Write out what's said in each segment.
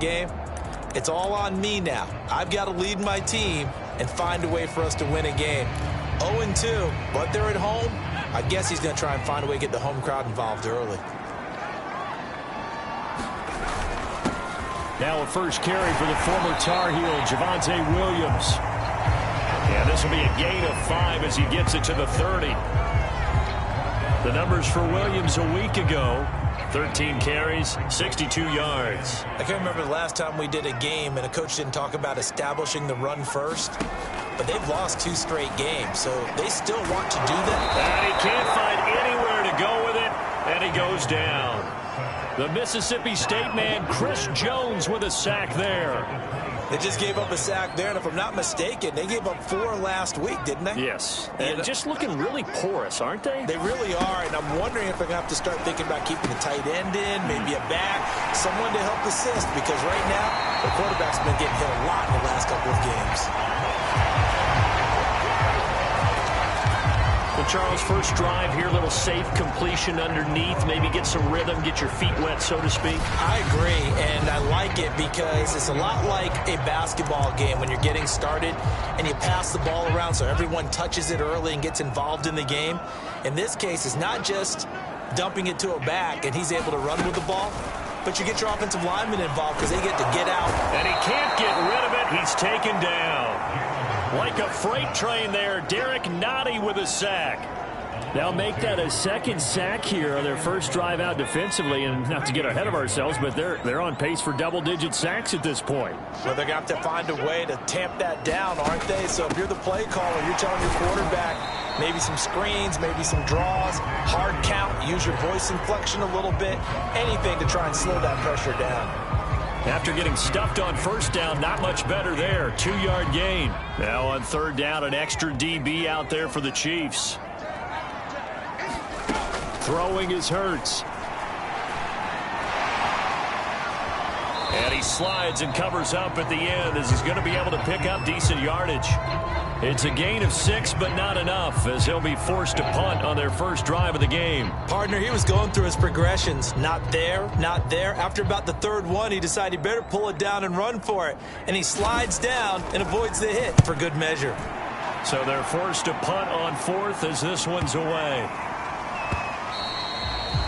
game. It's all on me now. I've got to lead my team and find a way for us to win a game. 0-2, but they're at home. I guess he's going to try and find a way to get the home crowd involved early. Now a first carry for the former Tar Heel, Javonte Williams. And this will be a gain of 5 as he gets it to the 30. The numbers for Williams a week ago: 13 carries, 62 yards. I can't remember the last time we did a game and a coach didn't talk about establishing the run first. But they've lost 2 straight games, so they still want to do that. And he can't find anywhere to go with it, and he goes down. The Mississippi State man, Chris Jones, with a sack there. They just gave up a sack there, and if I'm not mistaken, they gave up 4 last week, didn't they? Yes. And just looking really porous, aren't they? They really are, and I'm wondering if I'm going to have to start thinking about keeping the tight end in, maybe a back, someone to help assist, because right now, the quarterback's been getting hit a lot in the last couple of games. Well, Charles, first drive here, little safe completion underneath, maybe get some rhythm, get your feet wet, so to speak. I agree, and I like it because it's a lot like a basketball game when you're getting started and you pass the ball around so everyone touches it early and gets involved in the game. In this case, it's not just dumping it to a back and he's able to run with the ball, but you get your offensive linemen involved because they get to get out. And he can't get rid of it. He's taken down. Like a freight train there, Derek Nottie with a sack. They'll make that a second sack here on their first drive out defensively, and not to get ahead of ourselves, but they're on pace for double-digit sacks at this point. Well, they're going to have to find a way to tamp that down, aren't they? So if you're the play caller, you're telling your quarterback maybe some screens, maybe some draws, hard count, use your voice inflection a little bit, anything to try and slow that pressure down. After getting stuffed on first down, not much better there. 2-yard gain. Now on third down, an extra DB out there for the Chiefs. Throwing is Hurts. And he slides and covers up at the end as he's going to be able to pick up decent yardage. It's a gain of 6, but not enough, as he'll be forced to punt on their first drive of the game. Partner, he was going through his progressions. Not there, not there. After about the third one, he decided he better pull it down and run for it. And he slides down and avoids the hit for good measure. So they're forced to punt on fourth as this one's away.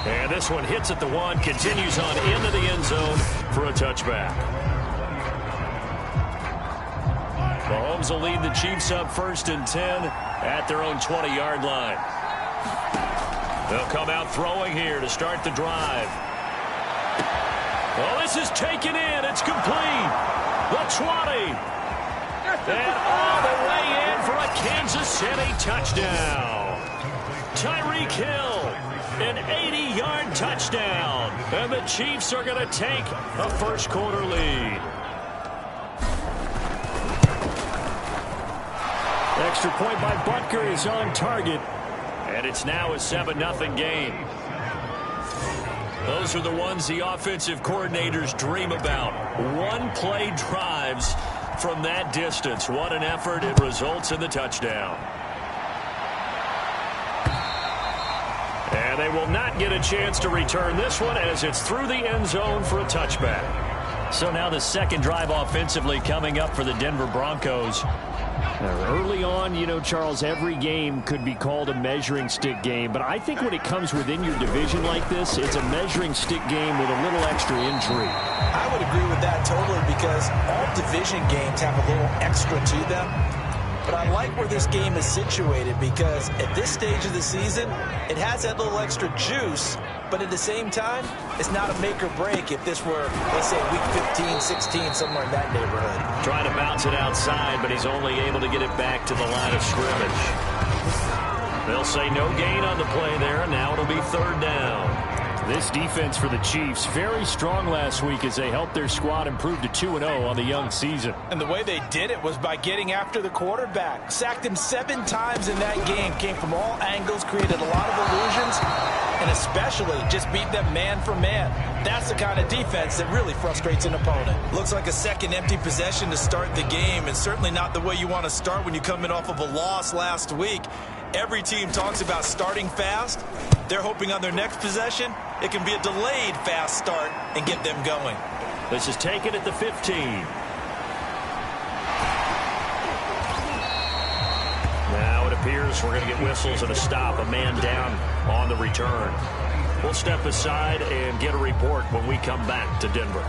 And this one hits at the 1, continues on into the end zone for a touchback. Mahomes will lead the Chiefs up 1st and 10 at their own 20-yard line. They'll come out throwing here to start the drive. Well, this is taken in. It's complete. The 20. And all the way in for a Kansas City touchdown. Tyreek Hill, an 80-yard touchdown. And the Chiefs are going to take a first-quarter lead. Extra point by Butker is on target. And it's now a 7-0 game. Those are the ones the offensive coordinators dream about. One-play drives from that distance. What an effort. It results in the touchdown. And they will not get a chance to return this one as it's through the end zone for a touchback. So now the second drive offensively coming up for the Denver Broncos. Early on, you know, Charles, every game could be called a measuring stick game. But I think when it comes within your division like this, it's a measuring stick game with a little extra intrigue. I would agree with that totally because all division games have a little extra to them. But I like where this game is situated because at this stage of the season, it has that little extra juice. But at the same time, it's not a make or break if this were, let's say, week 15, 16, somewhere in that neighborhood. Trying to bounce it outside, but he's only able to get it back to the line of scrimmage. They'll say no gain on the play there. Now it'll be third down. This defense for the Chiefs, very strong last week as they helped their squad improve to 2-0 on the young season. And the way they did it was by getting after the quarterback. Sacked him 7 times in that game. Came from all angles, created a lot of illusions, and especially just beat them man for man. That's the kind of defense that really frustrates an opponent. Looks like a second empty possession to start the game, and certainly not the way you want to start when you come in off of a loss last week. Every team talks about starting fast. They're hoping on their next possession, it can be a delayed fast start and get them going. This is taken at the 15. Now it appears we're going to get whistles and a stop, a man down on the return. We'll step aside and get a report when we come back to Denver.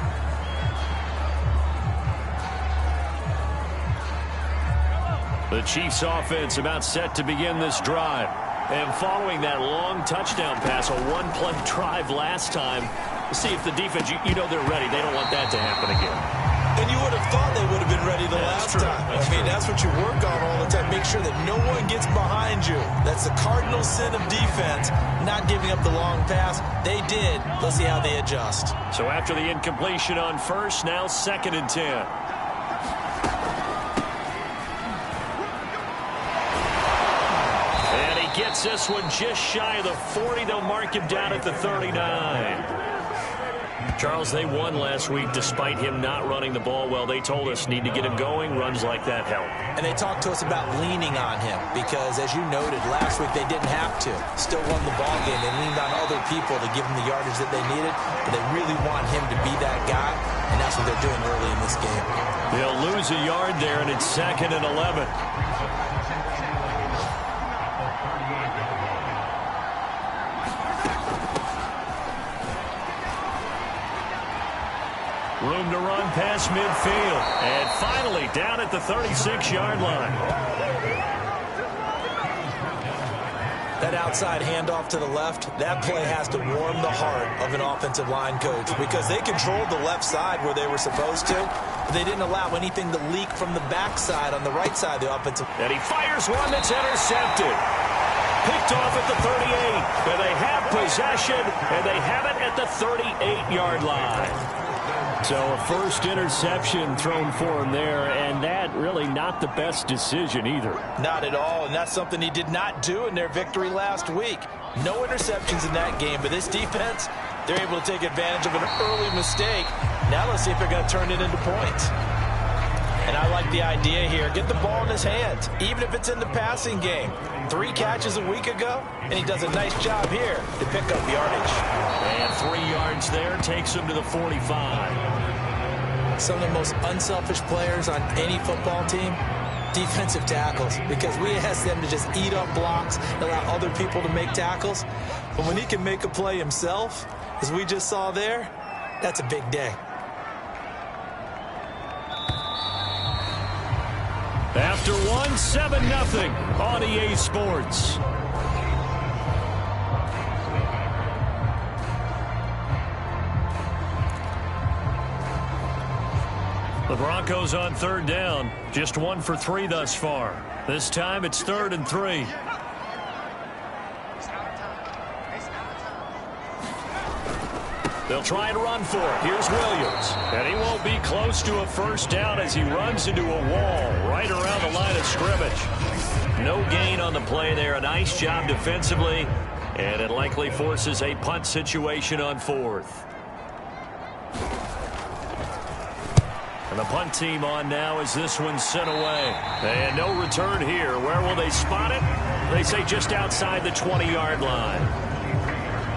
The Chiefs offense about set to begin this drive. And following that long touchdown pass, a one-play drive last time, see if the defense, you know they're ready. They don't want that to happen again. And you would have thought they would have been ready the last time. That's what you work on all the time. Make sure that no one gets behind you. That's the cardinal sin of defense, not giving up the long pass. They did. Let's see how they adjust. So after the incompletion on first, now 2nd and 10. And he gets this one just shy of the 40. They'll mark him down at the 39. Charles, they won last week despite him not running the ball well. They told us need to get him going. Runs like that help. And they talked to us about leaning on him because, as you noted, last week they didn't have to. Still won the ball game. They leaned on other people to give them the yardage that they needed, but they really want him to be that guy, and that's what they're doing early in this game. They'll lose a yard there, and it's 2nd and 11. Room to run past midfield. And finally down at the 36-yard line. That outside handoff to the left, that play has to warm the heart of an offensive line coach because they controlled the left side where they were supposed to, but they didn't allow anything to leak from the backside on the right side of the offensive. And he fires one that's intercepted. Picked off at the 38. And they have possession, and they have it at the 38-yard line. So a first interception thrown for him there, and that really not the best decision either. Not at all, and that's something he did not do in their victory last week. No interceptions in that game, but this defense, they're able to take advantage of an early mistake. Now let's see if they're going to turn it into points. And I like the idea here. Get the ball in his hands, even if it's in the passing game. 3 catches a week ago, and he does a nice job here to pick up yardage. And 3 yards there takes him to the 45. Some of the most unselfish players on any football team, defensive tackles, because we ask them to just eat up blocks and allow other people to make tackles. But when he can make a play himself, as we just saw there, that's a big day. After one, 7-0 on EA Sports. The Broncos on 3rd down. Just 1 for 3 thus far. This time it's 3rd and 3. They'll try and run for it. Here's Williams. And he won't be close to a first down as he runs into a wall right around the line of scrimmage. No gain on the play there. A nice job defensively. And it likely forces a punt situation on 4th. And the punt team on now as this one's sent away. And no return here. Where will they spot it? They say just outside the 20-yard line.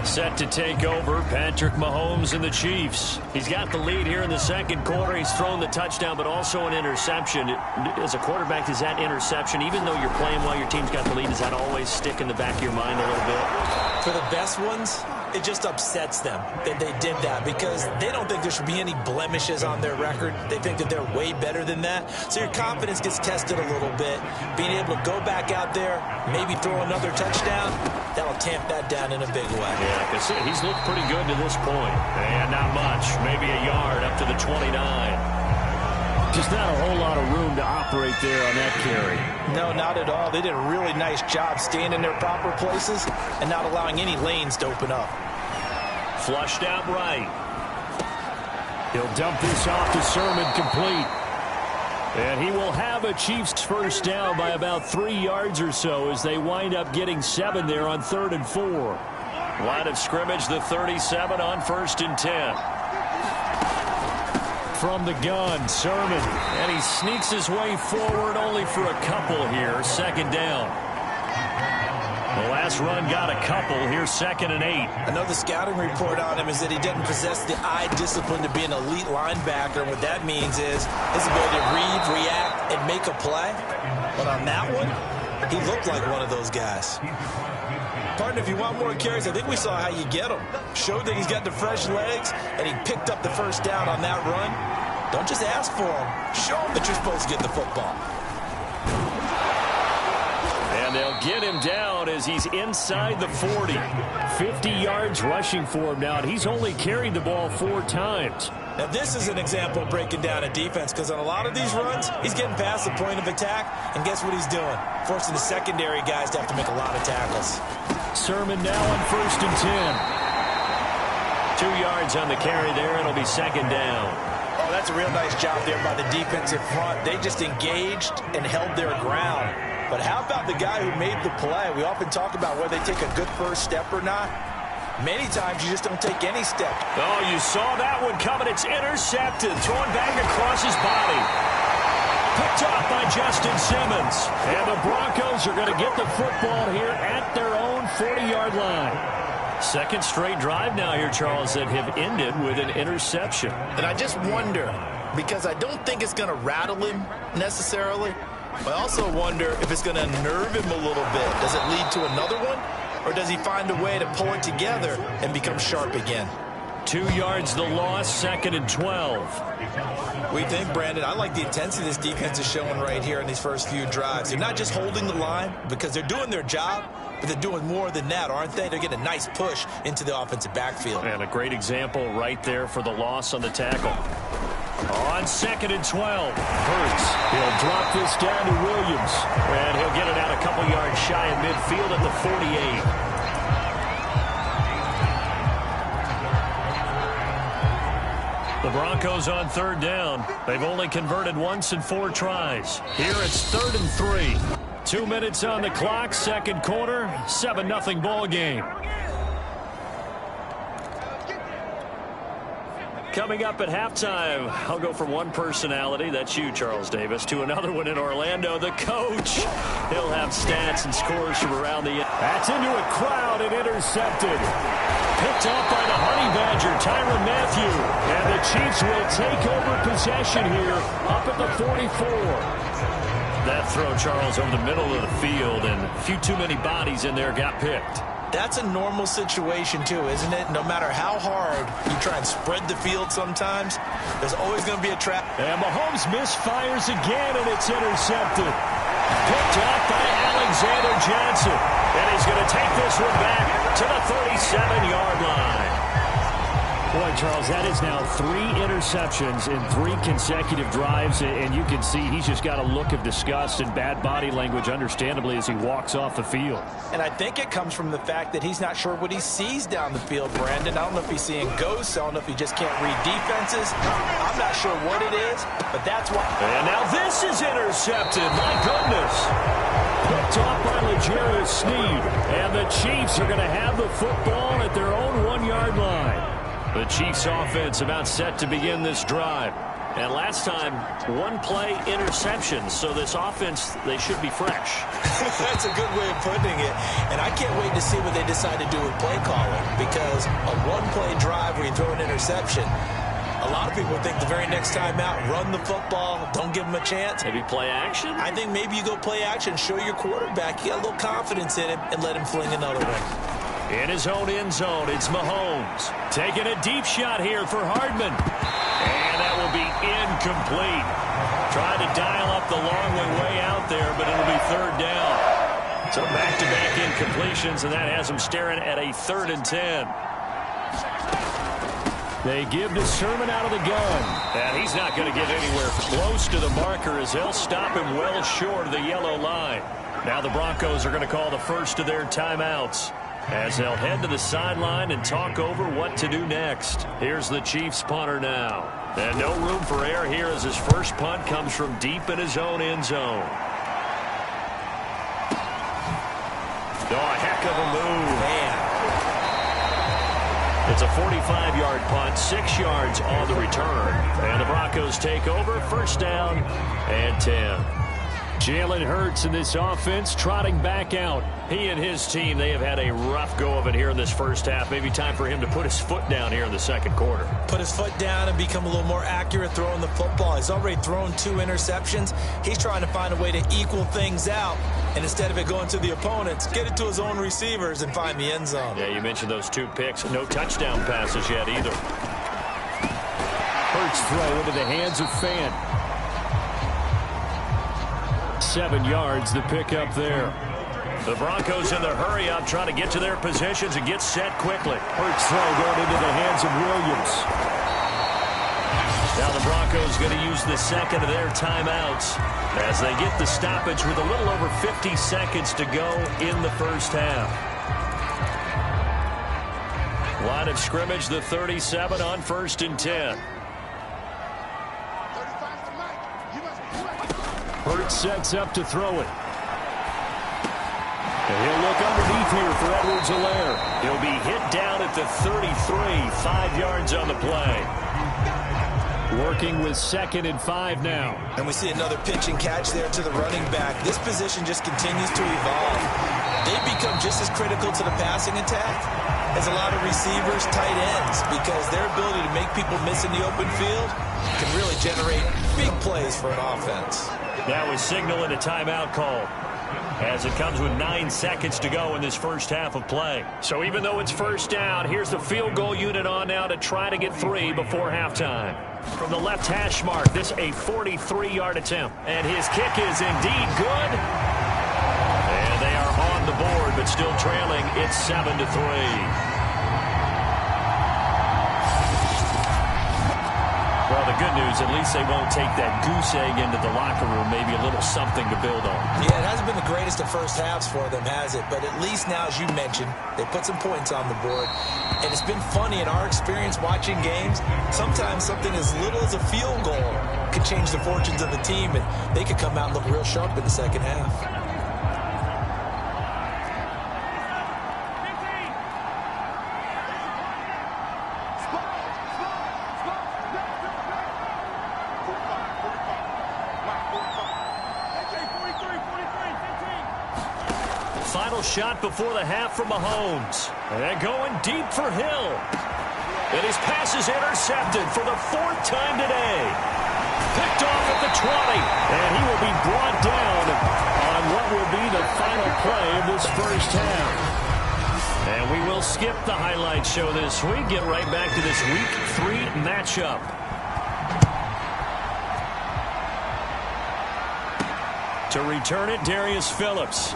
Set to take over, Patrick Mahomes and the Chiefs. He's got the lead here in the 2nd quarter. He's thrown the touchdown, but also an interception. As a quarterback, is that interception, even though you're playing while your team's got the lead, does that always stick in the back of your mind a little bit? For the best ones, it just upsets them that they did that because they don't think there should be any blemishes on their record. They think that they're way better than that. So your confidence gets tested a little bit. Being able to go back out there, maybe throw another touchdown, that'll tamp that down in a big way. Yeah, like I said, he's looked pretty good to this point. And not much, maybe a yard up to the 29. Just not a whole lot of room to operate there on that carry. No, not at all. They did a really nice job staying in their proper places and not allowing any lanes to open up. Flushed out right. He'll dump this off to Sermon, complete. And he will have a Chiefs first down by about 3 yards or so as they wind up getting 7 there on 3rd and 4. Line of scrimmage, the 37 on 1st and 10. From the gun, Sermon. And he sneaks his way forward only for a couple here. 2nd down. The last run got a couple. Here's 2nd and 8. I know the scouting report on him is that he doesn't possess the eye discipline to be an elite linebacker. And what that means is his ability to read, react, and make a play. But on that one, he looked like one of those guys. Partner, if you want more carries, I think we saw how you get him. Showed that he's got the fresh legs, and he picked up the first down on that run. Don't just ask for him. Show him that you're supposed to get the football. And they'll get him down as he's inside the 40. 50 yards rushing for him now, and he's only carried the ball 4 times. Now, this is an example of breaking down a defense, because on a lot of these runs, he's getting past the point of attack, and guess what he's doing? Forcing the secondary guys to have to make a lot of tackles. Sermon now on 1st and 10. 2 yards on the carry there. It'll be 2nd down. Oh, that's a real nice job there by the defensive front. They just engaged and held their ground. But how about the guy who made the play? We often talk about whether they take a good first step or not. Many times you just don't take any step. Oh, you saw that one coming. It's intercepted. Thrown back across his body. Picked off by Justin Simmons. And the Broncos are going to get the football here at their own 40-yard line. 2nd straight drive now here, Charles, that have ended with an interception. And I just wonder, because I don't think it's going to rattle him necessarily, but I also wonder if it's going to unnerve him a little bit. Does it lead to another one? Or does he find a way to pull it together and become sharp again? 2 yards the loss, 2nd and 12. We think, Brandon, I like the intensity this defense is showing right here in these first few drives. They're not just holding the line because they're doing their job, but they're doing more than that, aren't they? They're getting a nice push into the offensive backfield. And a great example right there for the loss on the tackle. On 2nd and 12, Hurts. He'll drop this down to Williams. And he'll get it out a couple yards shy of midfield at the 48. The Broncos on 3rd down. They've only converted once in 4 tries. Here it's 3rd and 3. 2 minutes on the clock, 2nd quarter, 7-0 ball game. Coming up at halftime, I'll go from one personality, that's you, Charles Davis, to another one in Orlando, the coach. He'll have stats and scores from around the... That's into a crowd and intercepted. Picked off by the Honey Badger, Tyrann Mathieu. And the Chiefs will take over possession here up at the 44. That throw, Charles, over the middle of the field, and a few too many bodies in there got picked. That's a normal situation, too, isn't it? No matter how hard you try and spread the field sometimes, there's always going to be a trap. And Mahomes misfires again, and it's intercepted. Picked off by Alexander Johnson. And he's going to take this one back to the 37-yard line. Boy, Charles, that is now 3 interceptions in 3 consecutive drives, and you can see he's just got a look of disgust and bad body language, understandably, as he walks off the field. And I think it comes from the fact that he's not sure what he sees down the field, Brandon. I don't know if he's seeing ghosts. I don't know if he just can't read defenses. I'm not sure what it is, but that's why. And now this is intercepted. My goodness. Picked off by L'Jarius Sneed. And the Chiefs are going to have the football at their own 1-yard line. The Chiefs offense about set to begin this drive. And last time, 1-play interception. So this offense, they should be fresh. That's a good way of putting it. And I can't wait to see what they decide to do with play calling. Because a 1-play drive where you throw an interception, a lot of people think the very next time out, run the football, don't give him a chance. Maybe play action? I think maybe you go play action, show your quarterback you got a little confidence in him, and let him fling another one. In his own end zone, it's Mahomes. Taking a deep shot here for Hardman. And that will be incomplete. Trying to dial up the long way out there, but it'll be 3rd down. So back-to-back incompletions, and that has him staring at a 3rd and 10. They give to Sermon out of the gun. And he's not going to get anywhere close to the marker as they'll stop him well short of the yellow line. Now the Broncos are going to call the first of their timeouts, as they'll head to the sideline and talk over what to do next. Here's the Chiefs punter now. And no room for error here as his first punt comes from deep in his own end zone. Oh, a heck of a move. Man. It's a 45-yard punt, 6 yards on the return. And the Broncos take over, 1st down and 10. Jalen Hurts in this offense trotting back out. He and his team, they have had a rough go of it here in this first half. Maybe time for him to put his foot down here in the second quarter. Put his foot down and become a little more accurate throwing the football. He's already thrown 2 interceptions. He's trying to find a way to equal things out. And instead of it going to the opponents, get it to his own receivers and find the end zone. Yeah, you mentioned those 2 picks. No touchdown passes yet either. Hurts throw into the hands of Fan. 7 yards, the pickup there. The Broncos in the hurry-up, trying to get to their positions and get set quickly. Hurts throw going into the hands of Williams. Now the Broncos going to use the second of their timeouts as they get the stoppage with a little over 50 seconds to go in the first half. Line of scrimmage, the 37 on 1st and 10. Hurts sets up to throw it. And he'll look underneath here for Edwards-Helaire. He'll be hit down at the 33, 5 yards on the play. Working with 2nd and 5 now. And we see another pitch and catch there to the running back. This position just continues to evolve. They become just as critical to the passing attack as a lot of receivers, tight ends, because their ability to make people miss in the open field can really generate big plays for an offense. Now a signal and a timeout call as it comes with 9 seconds to go in this first half of play. So even though it's first down, here's the field goal unit on now to try to get 3 before halftime. From the left hash mark, this a 43-yard attempt. And his kick is indeed good. And they are on the board, but still trailing. It's 7-3. Well, the good news, at least they won't take that goose egg into the locker room. Maybe a little something to build on. Yeah, it hasn't been the greatest of first halves for them, has it? But at least now, as you mentioned, they put some points on the board. And it's been funny in our experience watching games. Sometimes something as little as a field goal can change the fortunes of a team, and they could come out and look real sharp in the second half. Final shot before the half from Mahomes. And going deep for Hill. And his pass is intercepted for the 4th time today. Picked off at the 20. And he will be brought down on what will be the final play of this first half. And we will skip the highlight show this week. Get right back to this Week 3 matchup. To return it, Darius Phillips.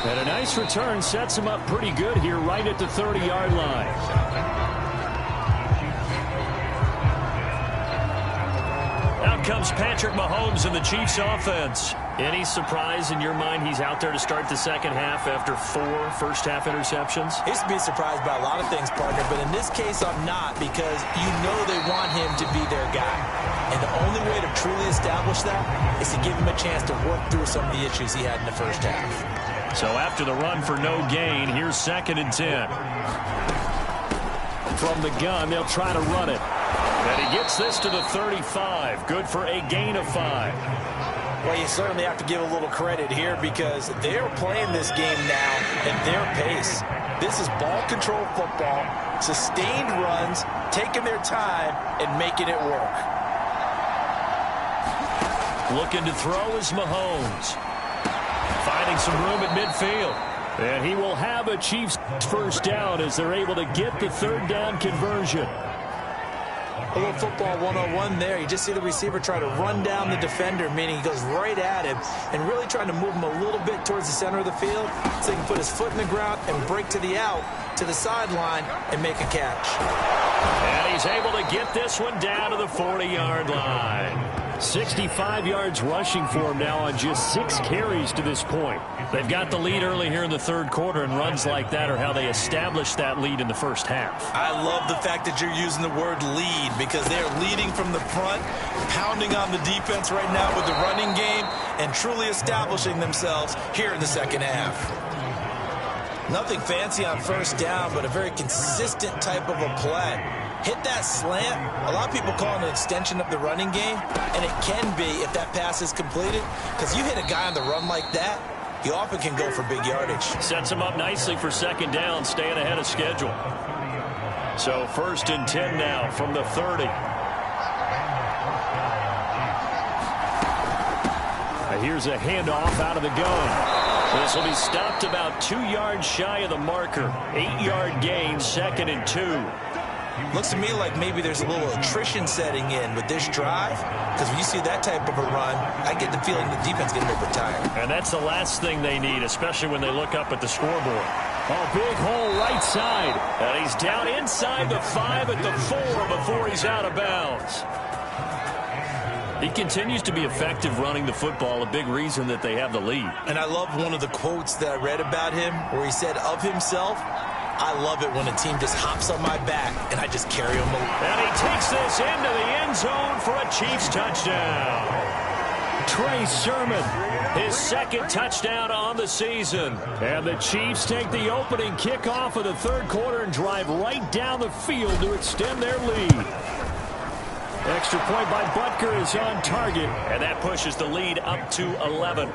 And a nice return sets him up pretty good here right at the 30-yard line. Out comes Patrick Mahomes in the Chiefs offense. Any surprise in your mind he's out there to start the second half after 4 first-half interceptions? I used to be surprised by a lot of things, partner, but in this case I'm not, because you know they want him to be their guy. And the only way to truly establish that is to give him a chance to work through some of the issues he had in the first half. So after the run for no gain, here's 2nd and 10. From the gun, they'll try to run it. And he gets this to the 35. Good for a gain of 5. Well, you certainly have to give a little credit here because they're playing this game now at their pace. This is ball control football, sustained runs, taking their time, and making it work. Looking to throw is Mahomes. Finding some room at midfield. And he will have a Chiefs first down as they're able to get the 3rd down conversion. A little football 101 there. You just see the receiver try to run down the defender, meaning he goes right at him and really trying to move him a little bit towards the center of the field so he can put his foot in the ground and break to the out, to the sideline, and make a catch. And he's able to get this one down to the 40-yard line. 65 yards rushing for him now on just 6 carries to this point. They've got the lead early here in the 3rd quarter, and runs like that are how they established that lead in the first half. I love the fact that you're using the word lead because they're leading from the front, pounding on the defense right now with the running game, and truly establishing themselves here in the second half. Nothing fancy on first down, but a very consistent type of a play. hit that slant. A lot of people call it an extension of the running game, and it can be if that pass is completed, because you hit a guy on the run like that, he often can go for big yardage. Sets him up nicely for second down, staying ahead of schedule. So 1st and 10 now from the 30. Here's a handoff out of the gun. This will be stopped about 2 yards shy of the marker. 8-yard gain, 2nd and 2. Looks to me like maybe there's a little attrition setting in with this drive, because when you see that type of a run, I get the feeling the defense getting a little bit tired. And that's the last thing they need, especially when they look up at the scoreboard. A big hole right side. And he's down inside the 5 at the 4 before he's out of bounds. He continues to be effective running the football, a big reason that they have the lead. And I love one of the quotes that I read about him where he said of himself, I love it when a team just hops on my back and I just carry them along. And he takes this into the end zone for a Chiefs touchdown. Trey Sermon, his 2nd touchdown on the season. And the Chiefs take the opening kickoff of the 3rd quarter and drive right down the field to extend their lead. Extra point by Butker is on target, and that pushes the lead up to 11.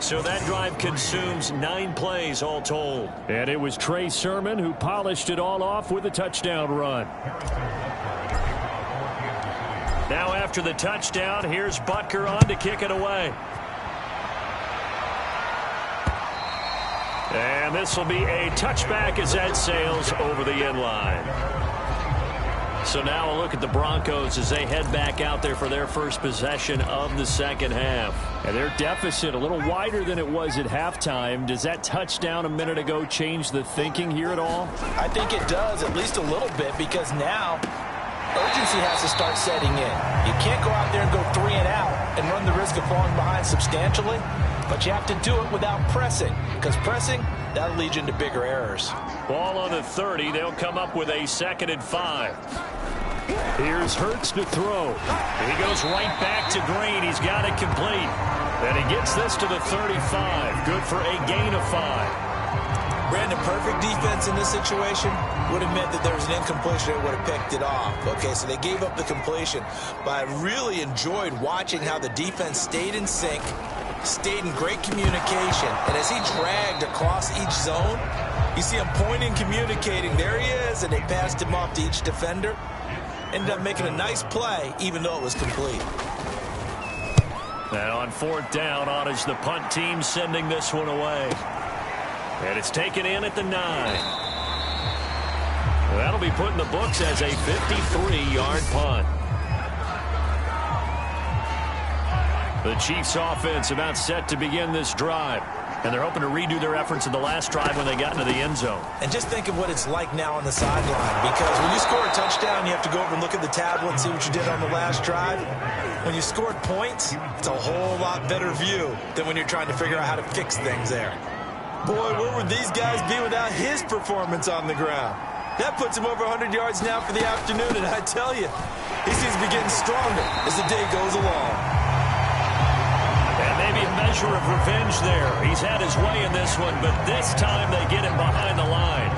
So that drive consumes 9 plays all told. And it was Trey Sermon who polished it all off with a touchdown run. Now after the touchdown, here's Butker on to kick it away. And this will be a touchback as that sails over the end line. So now a look at the Broncos as they head back out there for their first possession of the second half. And their deficit a little wider than it was at halftime. Does that touchdown a minute ago change the thinking here at all? I think it does, at least a little bit, because now urgency has to start setting in. You can't go out there and go 3 and out and run the risk of falling behind substantially, but you have to do it without pressing, because pressing, that'll lead you into bigger errors. Ball on the 30. They'll come up with a 2nd and 5. Here's Hurts to throw. He goes right back to Green. He's got it complete. And he gets this to the 35. Good for a gain of 5. Brandon, perfect defense in this situation would have meant that there was an incompletion that would have picked it off. Okay, so they gave up the completion. But I really enjoyed watching how the defense stayed in sync, stayed in great communication. And as he dragged across each zone, you see him pointing, communicating. There he is, and they passed him off to each defender. Ended up making a nice play, even though it was complete. And on 4th down, on is the punt team sending this one away. And it's taken in at the 9. That'll be put in the books as a 53-yard punt. The Chiefs offense about set to begin this drive. And they're hoping to redo their efforts in the last drive when they got into the end zone. And just think of what it's like now on the sideline, because when you score a touchdown, you have to go over and look at the tablet and see what you did on the last drive. When you scored points, it's a whole lot better view than when you're trying to figure out how to fix things there. Boy, where would these guys be without his performance on the ground? That puts him over 100 yards now for the afternoon, and I tell you, he seems to be getting stronger as the day goes along. Maybe a measure of revenge there. He's had his way in this one, but this time they get him behind the line.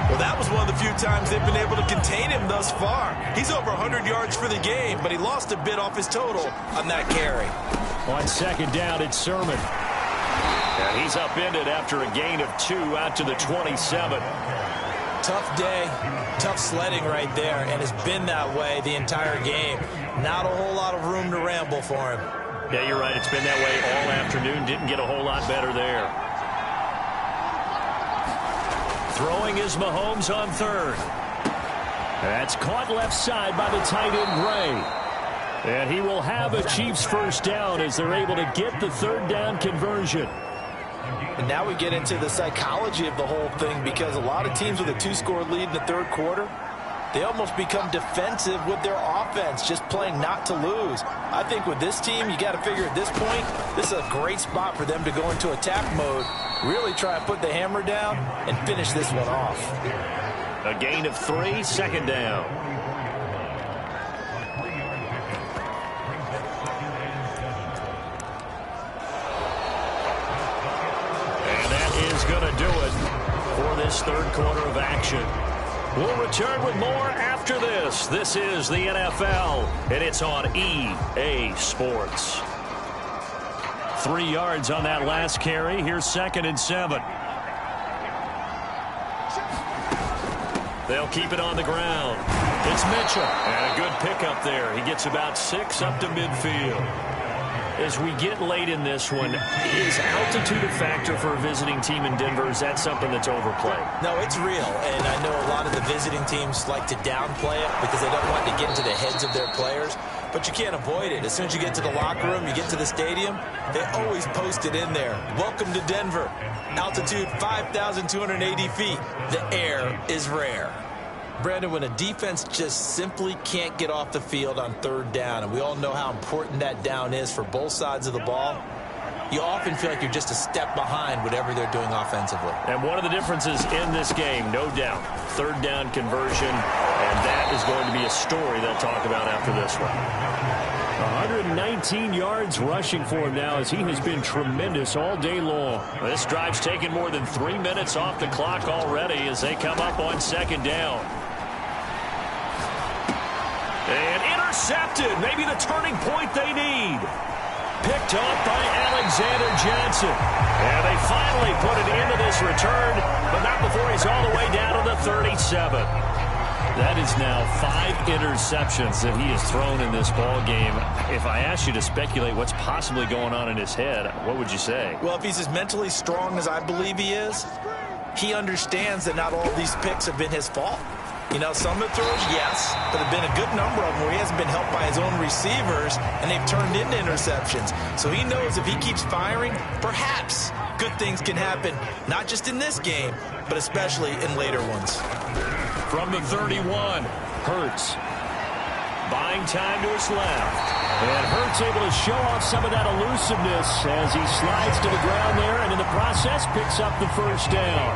Well, that was one of the few times they've been able to contain him thus far. He's over 100 yards for the game, but he lost a bit off his total on that carry. On 2nd down, it's Sermon. And he's upended after a gain of 2 out to the 27. Tough day, tough sledding right there, and it's been that way the entire game. Not a whole lot of room to ramble for him. Yeah, you're right. It's been that way all afternoon. Didn't get a whole lot better there. Throwing is Mahomes on 3rd. That's caught left side by the tight end, Gray. And he will have a Chiefs first down as they're able to get the 3rd down conversion. And now we get into the psychology of the whole thing, because a lot of teams with a 2-score lead in the 3rd quarter, they almost become defensive with their offense, just playing not to lose. I think with this team, you got to figure at this point, this is a great spot for them to go into attack mode, really try to put the hammer down and finish this one off. A gain of 3, 2nd down. And that is going to do it for this 3rd quarter of action. We'll return with more after this. This is the NFL, and it's on EA Sports. 3 yards on that last carry. Here's 2nd and 7. They'll keep it on the ground. It's Mitchell. And a good pickup there. He gets about 6 up to midfield. As we get late in this one, is altitude a factor for a visiting team in Denver? Is that something that's overplayed? No, it's real, and I know a lot of the visiting teams like to downplay it because they don't want to get into the heads of their players, but you can't avoid it. As soon as you get to the locker room, you get to the stadium, they always post it in there. Welcome to Denver. Altitude 5,280 feet. The air is rare. Brandon, when a defense just simply can't get off the field on 3rd down, and we all know how important that down is for both sides of the ball, you often feel like you're just a step behind whatever they're doing offensively. And one of the differences in this game, no doubt, 3rd down conversion, and that is going to be a story they'll talk about after this one. 119 yards rushing for him now as he has been tremendous all day long. This drive's taken more than 3 minutes off the clock already as they come up on 2nd down. And intercepted. Maybe the turning point they need. Picked off by Alexander Johnson. And they finally put it into this return, but not before he's all the way down to the 37. That is now 5 interceptions that he has thrown in this ball game. If I asked you to speculate what's possibly going on in his head, what would you say? Well, if he's as mentally strong as I believe he is, he understands that not all of these picks have been his fault. You know, some of the throws, yes, but there have been a good number of them where he hasn't been helped by his own receivers, and they've turned into interceptions. So he knows if he keeps firing, perhaps good things can happen, not just in this game, but especially in later ones. From the 31, Hurts. Buying time to his left. And Hurts able to show off some of that elusiveness as he slides to the ground there, and in the process picks up the 1st down.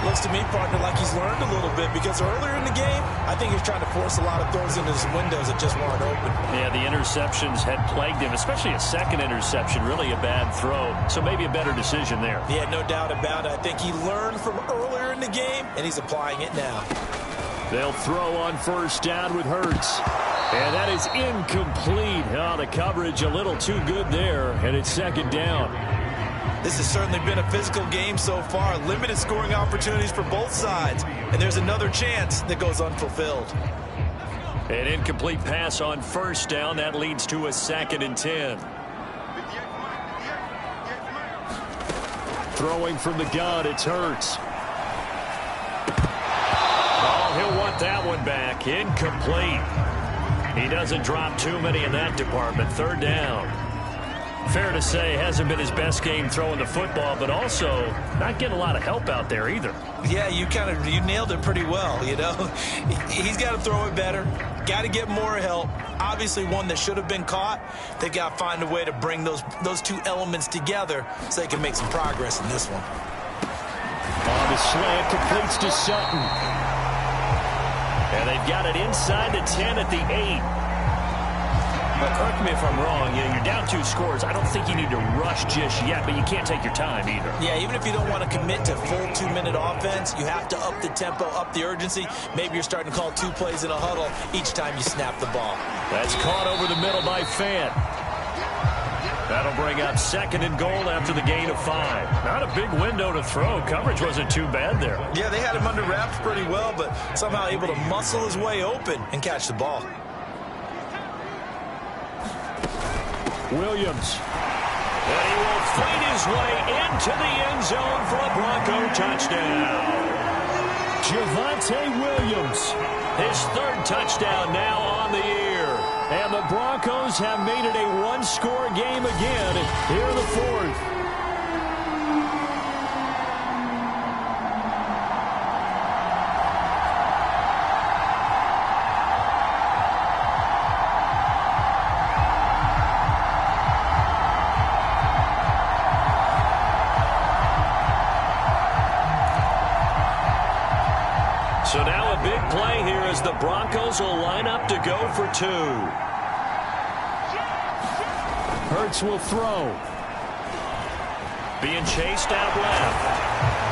Looks to me, partner, like he's learned a little bit because earlier in the game, I think he was trying to force a lot of throws into his windows that just weren't open. Yeah, the interceptions had plagued him, especially a 2nd interception, really a bad throw. So maybe a better decision there. Yeah, no doubt about it. I think he learned from earlier in the game, and he's applying it now. They'll throw on 1st down with Hurts. And that is incomplete. Oh, the coverage a little too good there, and it's 2nd down. This has certainly been a physical game so far. Limited scoring opportunities for both sides. And there's another chance that goes unfulfilled. An incomplete pass on 1st down. That leads to a 2nd and 10. Throwing from the gun, it's Hurts. Oh, he'll want that one back. Incomplete. He doesn't drop too many in that department. 3rd down. Fair to say, hasn't been his best game throwing the football, but also not getting a lot of help out there either. Yeah, you nailed it pretty well, you know. He's got to throw it better, got to get more help. Obviously one that should have been caught. They got to find a way to bring those 2 elements together so they can make some progress in this one. On the slant, completes to Sutton. And they've got it inside the 10 at the 8. But correct me if I'm wrong, you're down 2 scores. I don't think you need to rush just yet, but you can't take your time either. Yeah, even if you don't want to commit to full 2-minute offense, you have to up the tempo, up the urgency. Maybe you're starting to call 2 plays in a huddle each time you snap the ball. That's caught over the middle by Fant. That'll bring up 2nd and goal after the gain of 5. Not a big window to throw. Coverage wasn't too bad there. Yeah, they had him under wraps pretty well, but somehow able to muscle his way open and catch the ball. Williams. And he will fight his way into the end zone for a Bronco touchdown. Javonte Williams, his 3rd touchdown now on the year. And the Broncos have made it a 1-score game again here in the 4th. So now a big play here as the Broncos will line up to go for 2. Hurts will throw. Being chased out left.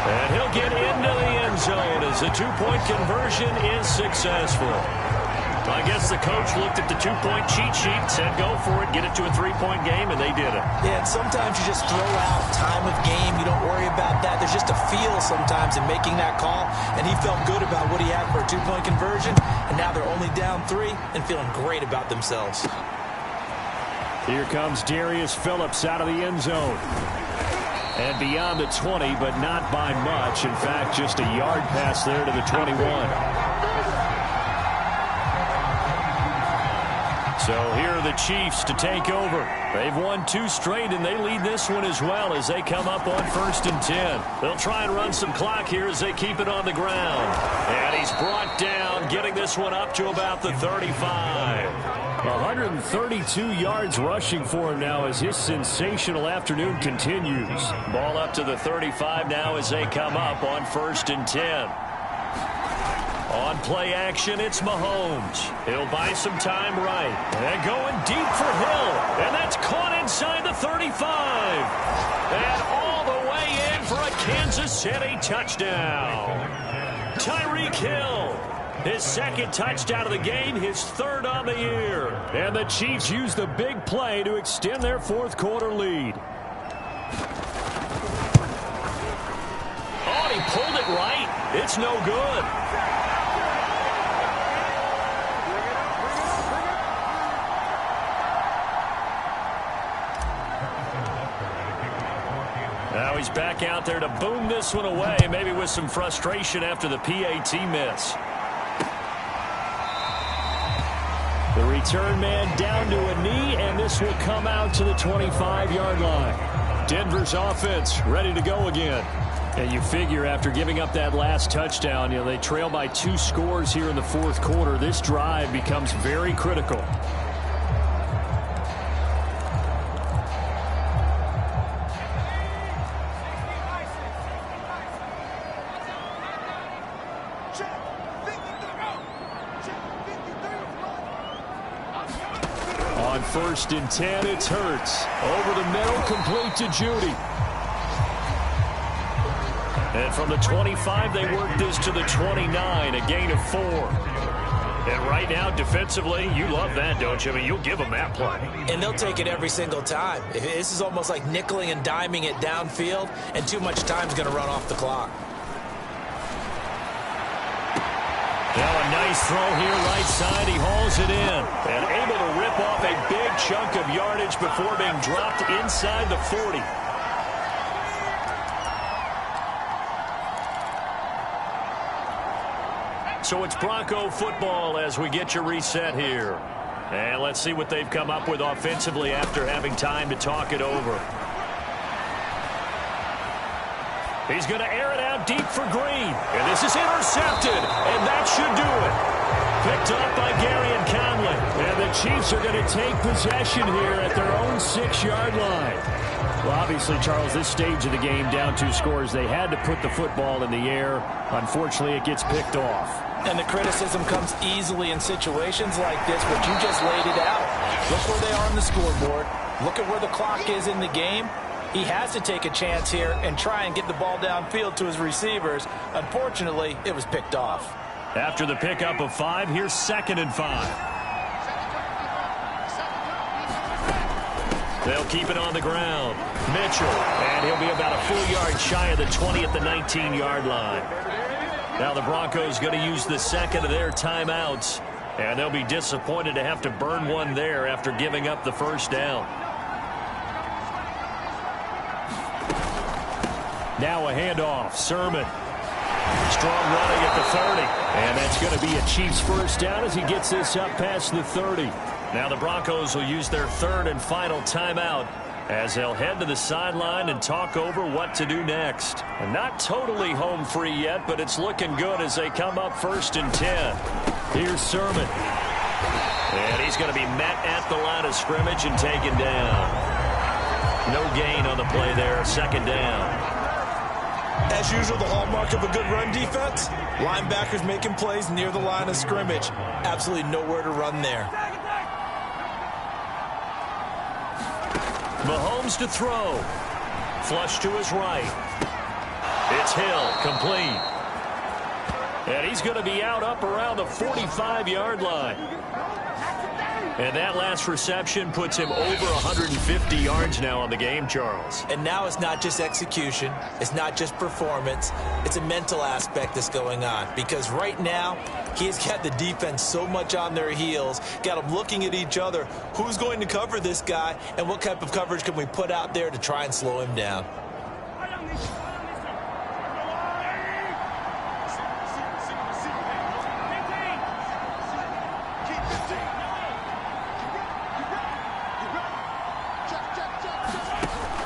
And he'll get into the end zone as the two-point conversion is successful. I guess the coach looked at the two-point cheat sheet, said go for it, get it to a three-point game, and they did it. Yeah, and sometimes you just throw out time of game. You don't worry about that. There's just a feel sometimes in making that call, and he felt good about what he had for a two-point conversion, and now they're only down 3 and feeling great about themselves. Here comes Darius Phillips out of the end zone. And beyond the 20, but not by much. In fact, just a yard pass there to the 21. So here are the Chiefs to take over. They've won 2 straight, and they lead this one as well as they come up on 1st and 10. They'll try and run some clock here as they keep it on the ground. And he's brought down, getting this one up to about the 35. 132 yards rushing for him now as his sensational afternoon continues. Ball up to the 35 now as they come up on 1st and 10. On play action, it's Mahomes. He'll buy some time right. And going deep for Hill. And that's caught inside the 35. And all the way in for a Kansas City touchdown. Tyreek Hill. His 2nd touchdown of the game, his 3rd on the year. And the Chiefs use the big play to extend their 4th quarter lead. Oh, he pulled it right. It's no good. Now he's back out there to boom this one away, maybe with some frustration after the PAT miss. The return man down to a knee, and this will come out to the 25-yard line. Denver's offense ready to go again. And you figure after giving up that last touchdown, they trail by 2 scores here in the 4th quarter. This drive becomes very critical. On 1st and 10, it's Hurts. Over the middle, complete to Judy. And from the 25, they work this to the 29, a gain of 4. And right now, defensively, you love that, don't you? I mean, you'll give them that play. And they'll take it every single time. This is almost like nickeling and diming it downfield, and too much time's going to run off the clock. Now a nice throw here right side. He hauls it in. And able to rip off a big chunk of yardage before being dropped inside the 40. So it's Bronco football as we get you reset here. And let's see what they've come up with offensively after having time to talk it over. He's going to air it out deep for Green. And this is intercepted. And that should do it. Picked up by Gary and Conley. And the Chiefs are going to take possession here at their own 6-yard line. Well, obviously, Charles, this stage of the game, down 2 scores, they had to put the football in the air. Unfortunately, it gets picked off. And the criticism comes easily in situations like this, but you just laid it out. Look where they are on the scoreboard. Look at where the clock is in the game. He has to take a chance here and try and get the ball downfield to his receivers. Unfortunately, it was picked off. After the pickup of 5, here's 2nd and 5. They'll keep it on the ground. Mitchell, and he'll be about a full yard shy of the 20 at the 19-yard line. Now the Broncos going to use the 2nd of their timeouts, and they'll be disappointed to have to burn one there after giving up the 1st down. Now a handoff. Sermon. Strong running at the 30. And that's going to be a Chiefs 1st down as he gets this up past the 30. Now the Broncos will use their 3rd and final timeout as they'll head to the sideline and talk over what to do next. And not totally home free yet, but it's looking good as they come up 1st and 10. Here's Sermon. And he's going to be met at the line of scrimmage and taken down. No gain on the play there, 2nd down. As usual, the hallmark of a good run defense, linebackers making plays near the line of scrimmage. Absolutely nowhere to run there. Mahomes to throw. Flush to his right. It's Hill, complete. And he's going to be out up around the 45-yard line. And that last reception puts him over 150 yards now on the game, Charles. And now it's not just execution. It's not just performance. It's a mental aspect that's going on. Because right now, he's got the defense so much on their heels, got them looking at each other. Who's going to cover this guy, and what type of coverage can we put out there to try and slow him down?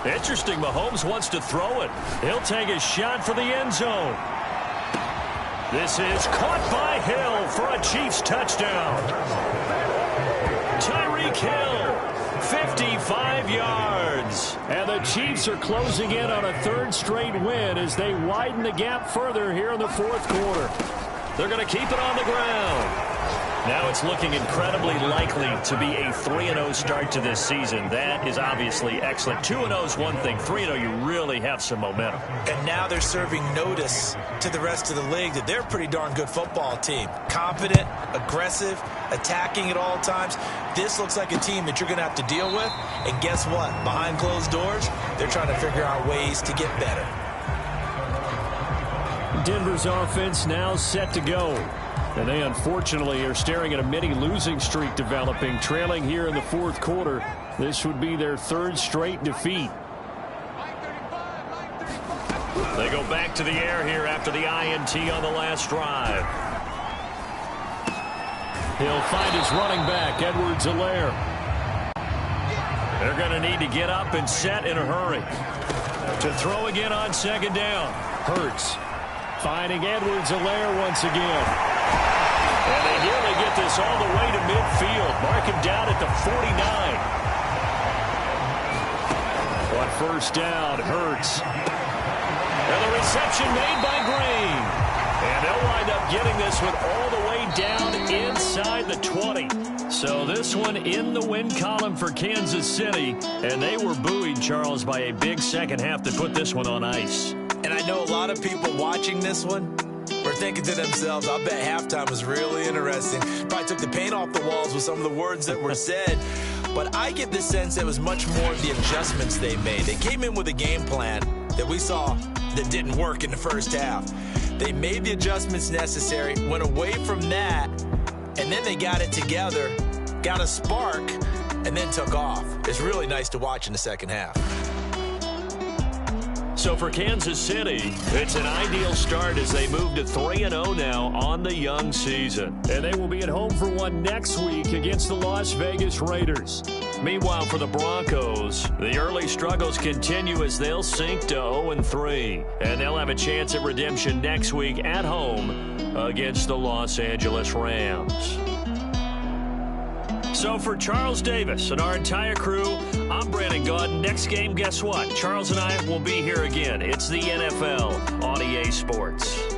Interesting, Mahomes wants to throw it. He'll take a shot for the end zone. This is caught by Hill for a Chiefs touchdown. Tyreek Hill, 55 yards. And the Chiefs are closing in on a third straight win as they widen the gap further here in the fourth quarter. They're going to keep it on the ground. Now it's looking incredibly likely to be a 3-0 start to this season. That is obviously excellent. 2-0 is one thing. 3-0, you really have some momentum. And now they're serving notice to the rest of the league that they're a pretty darn good football team. Confident, aggressive, attacking at all times. This looks like a team that you're going to have to deal with. And guess what? Behind closed doors, they're trying to figure out ways to get better. Denver's offense now set to go. And they unfortunately are staring at a mini losing streak developing, trailing here in the fourth quarter. This would be their third straight defeat. They go back to the air here after the INT on the last drive. He'll find his running back, Edwards-Helaire. They're going to need to get up and set in a hurry. To throw again on second down. Hurts finding Edwards-Helaire once again. And they nearly get this all the way to midfield. Mark him down at the 49. On first down, Hurts. And the reception made by Green. And they'll wind up getting this one all the way down inside the 20. So this one in the win column for Kansas City. And they were buoyed, Charles, by a big second half that put this one on ice. And I know a lot of people watching this one were thinking to themselves, I bet halftime was really interesting. Probably took the paint off the walls with some of the words that were said. But I get the sense it was much more of the adjustments they made. They came in with a game plan that we saw that didn't work in the first half. They made the adjustments necessary, went away from that, and then they got it together, got a spark, and then took off. It's really nice to watch in the second half. So for Kansas City, it's an ideal start as they move to 3-0 now on the young season. And they will be at home for one next week against the Las Vegas Raiders. Meanwhile, for the Broncos, the early struggles continue as they'll sink to 0-3. And they'll have a chance at redemption next week at home against the Los Angeles Rams. So for Charles Davis and our entire crew, I'm Brandon Gaudin. Next game, guess what? Charles and I will be here again. It's the NFL on EA Sports.